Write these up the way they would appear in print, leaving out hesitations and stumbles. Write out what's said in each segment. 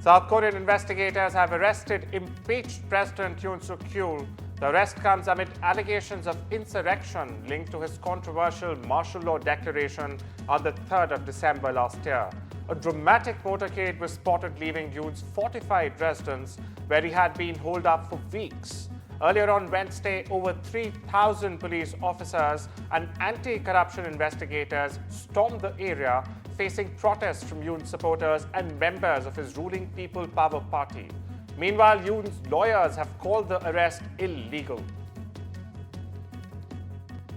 South Korean investigators have arrested impeached President Yoon Suk Yeol. The arrest comes amid allegations of insurrection linked to his controversial martial law declaration on the 3rd of December last year. A dramatic motorcade was spotted leaving Yoon's fortified residence, where he had been holed up for weeks. Earlier on Wednesday, over 3,000 police officers and anti-corruption investigators stormed the area, facing protests from Yoon's supporters and members of his ruling People Power Party. Meanwhile, Yoon's lawyers have called the arrest illegal.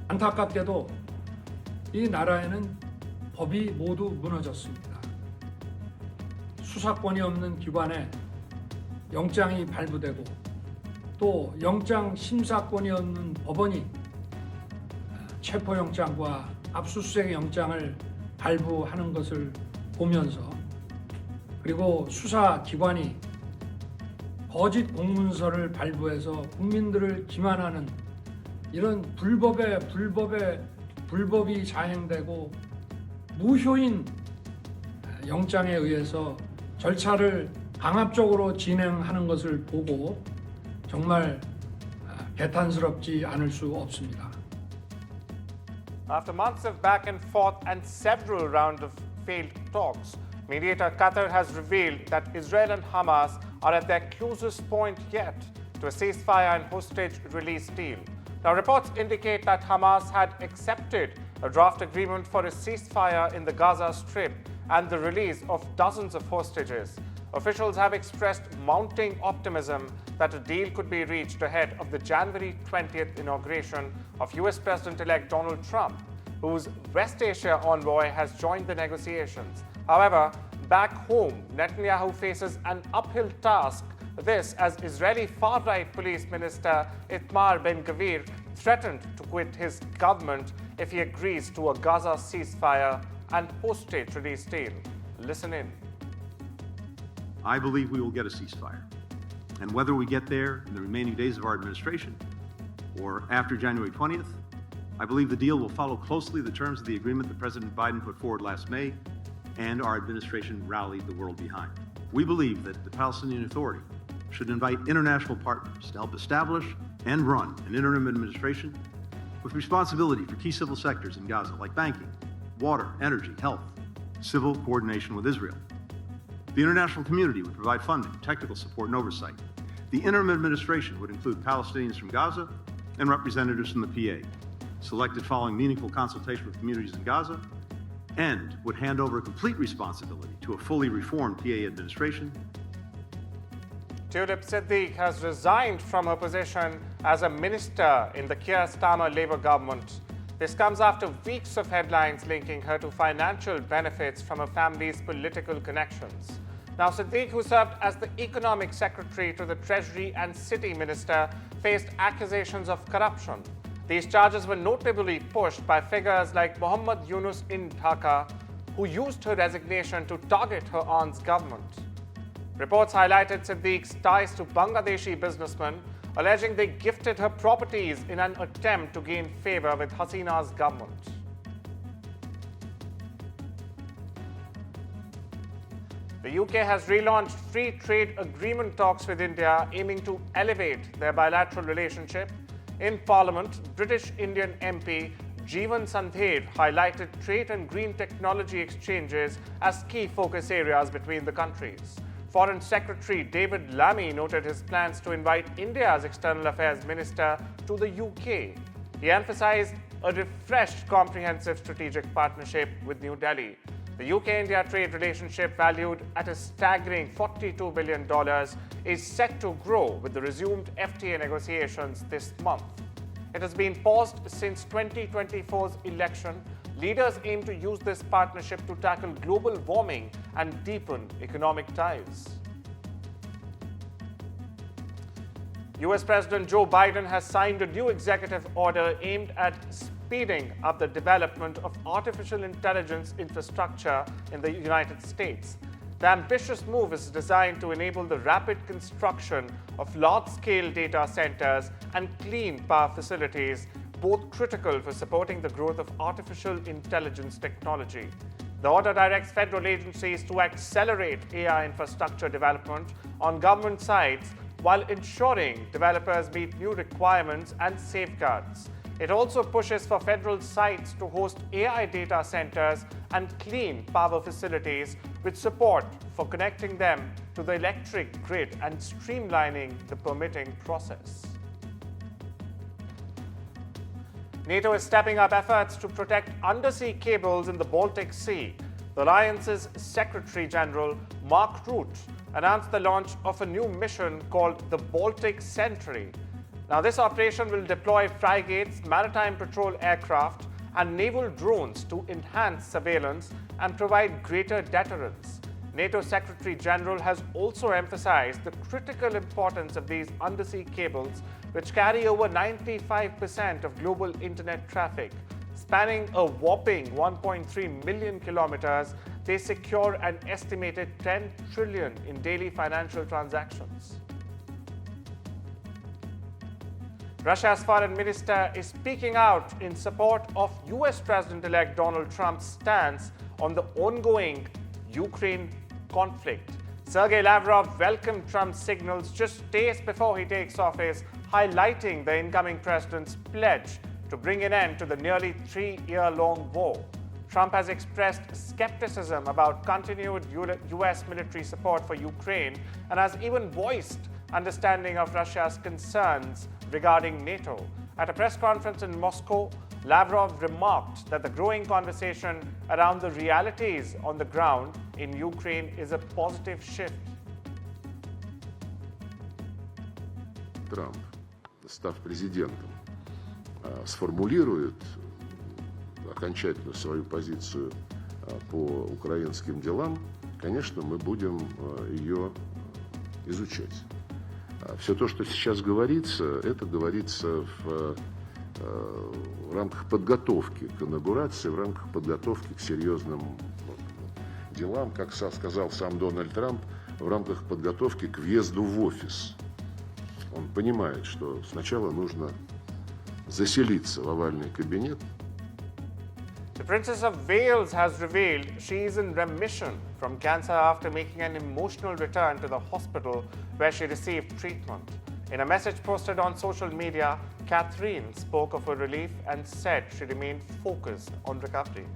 안타깝게도 이 나라에는 법이 모두 무너졌습니다. 수사권이 없는 기관에 영장이 발부되고 또 영장 심사권이 없는 법원이 체포영장과 압수수색 영장을 발부하는 것을 보면서, 그리고 수사기관이 거짓 공문서를 발부해서 국민들을 기만하는 이런 불법이 자행되고 무효인 영장에 의해서 절차를 강압적으로 진행하는 것을 보고 정말 개탄스럽지 않을 수 없습니다. After months of back and forth and several rounds of failed talks, mediator Qatar has revealed that Israel and Hamas are at their closest point yet to a ceasefire and hostage release deal. Now, reports indicate that Hamas had accepted a draft agreement for a ceasefire in the Gaza Strip and the release of dozens of hostages. Officials have expressed mounting optimism that a deal could be reached ahead of the January 20th inauguration of US President-elect Donald Trump, whose West Asia envoy has joined the negotiations. However, back home, Netanyahu faces an uphill task. This as Israeli far-right police minister Itamar Ben-Gvir threatened to quit his government if he agrees to a Gaza ceasefire and hostage release deal. Listen in. I believe we will get a ceasefire. And whether we get there in the remaining days of our administration or after January 20th, I believe the deal will follow closely the terms of the agreement that President Biden put forward last May and our administration rallied the world behind. We believe that the Palestinian Authority should invite international partners to help establish and run an interim administration with responsibility for key civil sectors in Gaza like banking, water, energy, health, civil coordination with Israel. The international community would provide funding, technical support, and oversight. The interim administration would include Palestinians from Gaza and representatives from the PA, selected following meaningful consultation with communities in Gaza, and would hand over complete responsibility to a fully reformed PA administration. Tulip Siddique has resigned from her position as a minister in the Keir Starmer Labour government. This comes after weeks of headlines linking her to financial benefits from her family's political connections. Now, Siddique, who served as the economic secretary to the Treasury and City Minister, faced accusations of corruption. These charges were notably pushed by figures like Mohammad Yunus in Dhaka, who used her resignation to target her aunt's government. Reports highlighted Siddique's ties to Bangladeshi businessmen, alleging they gifted her properties in an attempt to gain favor with Hasina's government. The UK has relaunched free trade agreement talks with India, aiming to elevate their bilateral relationship. In Parliament, British Indian MP Jeevan Sandher highlighted trade and green technology exchanges as key focus areas between the countries. Foreign Secretary David Lammy noted his plans to invite India's External Affairs Minister to the UK. He emphasized a refreshed comprehensive strategic partnership with New Delhi. The UK-India trade relationship, valued at a staggering $42 billion, is set to grow with the resumed FTA negotiations this month. It has been paused since 2024's election. Leaders aim to use this partnership to tackle global warming and deepen economic ties. US President Joe Biden has signed a new executive order aimed at speeding up the development of artificial intelligence infrastructure in the United States. The ambitious move is designed to enable the rapid construction of large-scale data centers and clean power facilities, both critical for supporting the growth of artificial intelligence technology. The order directs federal agencies to accelerate AI infrastructure development on government sites while ensuring developers meet new requirements and safeguards. It also pushes for federal sites to host AI data centers and clean power facilities with support for connecting them to the electric grid and streamlining the permitting process. NATO is stepping up efforts to protect undersea cables in the Baltic Sea. The alliance's Secretary General, Mark Rutte, announced the launch of a new mission called the Baltic Sentry. Now, this operation will deploy frigates, maritime patrol aircraft, and naval drones to enhance surveillance and provide greater deterrence. NATO Secretary General has also emphasized the critical importance of these undersea cables, which carry over 95% of global internet traffic. Spanning a whopping 1.3 million kilometers, they secure an estimated 10 trillion in daily financial transactions. Russia's foreign minister is speaking out in support of US President-elect Donald Trump's stance on the ongoing Ukraine conflict. Sergei Lavrov welcomed Trump's signals just days before he takes office, highlighting the incoming president's pledge to bring an end to the nearly 3-year-long war. Trump has expressed skepticism about continued US military support for Ukraine and has even voiced understanding of Russia's concerns regarding NATO. At a press conference in Moscow, Lavrov remarked that the growing conversation around the realities on the ground in Ukraine is a positive shift. Трамп, став президентом, сформулирует окончательно свою позицию по украинским делам, конечно, мы будем ее изучать. Все то, что сейчас говорится, это говорится в рамках подготовки к инаугурации, в рамках подготовки к серьезным делам, как сказал сам Дональд Трамп, в рамках подготовки к въезду в офис. Он понимает, что сначала нужно заселиться в овальный кабинет. The Princess of Wales has revealed she is in remission from cancer after making an emotional return to the hospital where she received treatment. In a message posted on social media, Catherine spoke of her relief and said she remained focused on recovery.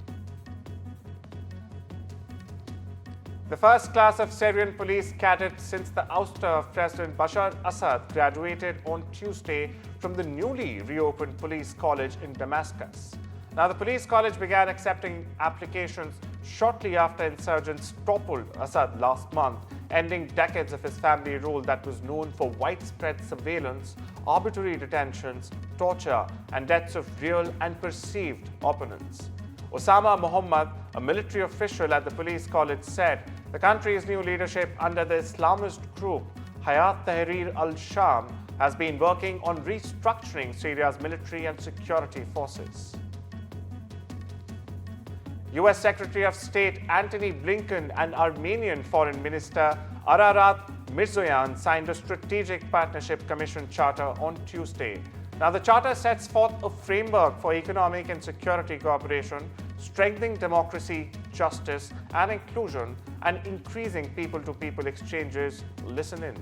The first class of Syrian police cadets since the ouster of President Bashar Assad graduated on Tuesday from the newly reopened police college in Damascus. Now, the police college began accepting applications shortly after insurgents toppled Assad last month, ending decades of his family rule that was known for widespread surveillance, arbitrary detentions, torture, and deaths of real and perceived opponents. Osama Mohammad, a military official at the police college, said the country's new leadership under the Islamist group Hayat Tahrir al-Sham has been working on restructuring Syria's military and security forces. US Secretary of State Antony Blinken and Armenian Foreign Minister Ararat Mirzoyan signed a Strategic Partnership Commission charter on Tuesday. Now, the charter sets forth a framework for economic and security cooperation, strengthening democracy, justice, and inclusion, and increasing people-to-people exchanges. Listen in.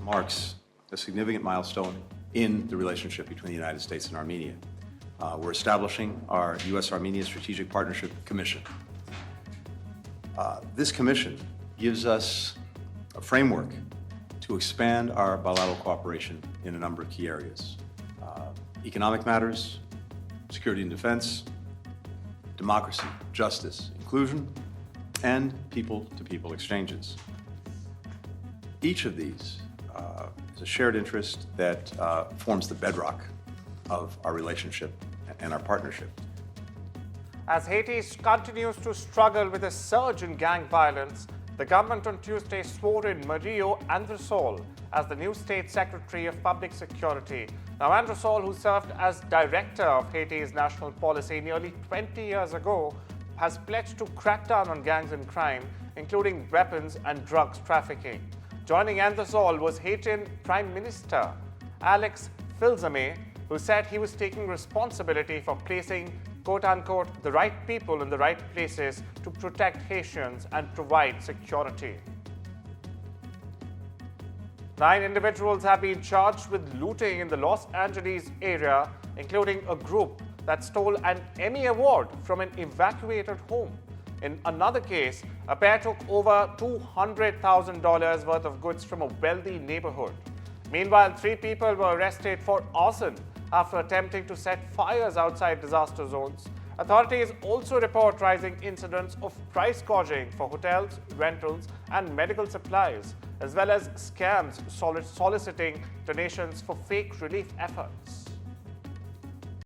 Marks a significant milestone in the relationship between the United States and Armenia. We're establishing our U.S.-Armenia Strategic Partnership Commission. This commission gives us a framework to expand our bilateral cooperation in a number of key areas. Economic matters, security and defense, democracy, justice, inclusion, and people-to-people exchanges. Each of these is a shared interest that forms the bedrock of our relationship and our partnership. As Haitis continues to struggle with a surge in gang violence, the government on Tuesday swore in Mario Andresol as the new State Secretary of Public Security. Now, Andresol, who served as director of Haiti's national policy nearly 20 years ago, has pledged to crack down on gangs and crime, including weapons and drugs trafficking. Joining Andresol was Haitian Prime Minister Alex Filzame, who said he was taking responsibility for placing quote-unquote, the right people in the right places to protect Haitians and provide security. 9 individuals have been charged with looting in the Los Angeles area, including a group that stole an Emmy Award from an evacuated home. In another case, a pair took over $200,000 worth of goods from a wealthy neighborhood. Meanwhile, 3 people were arrested for arson after attempting to set fires outside disaster zones. Authorities also report rising incidents of price gouging for hotels, rentals, and medical supplies, as well as scams soliciting donations for fake relief efforts.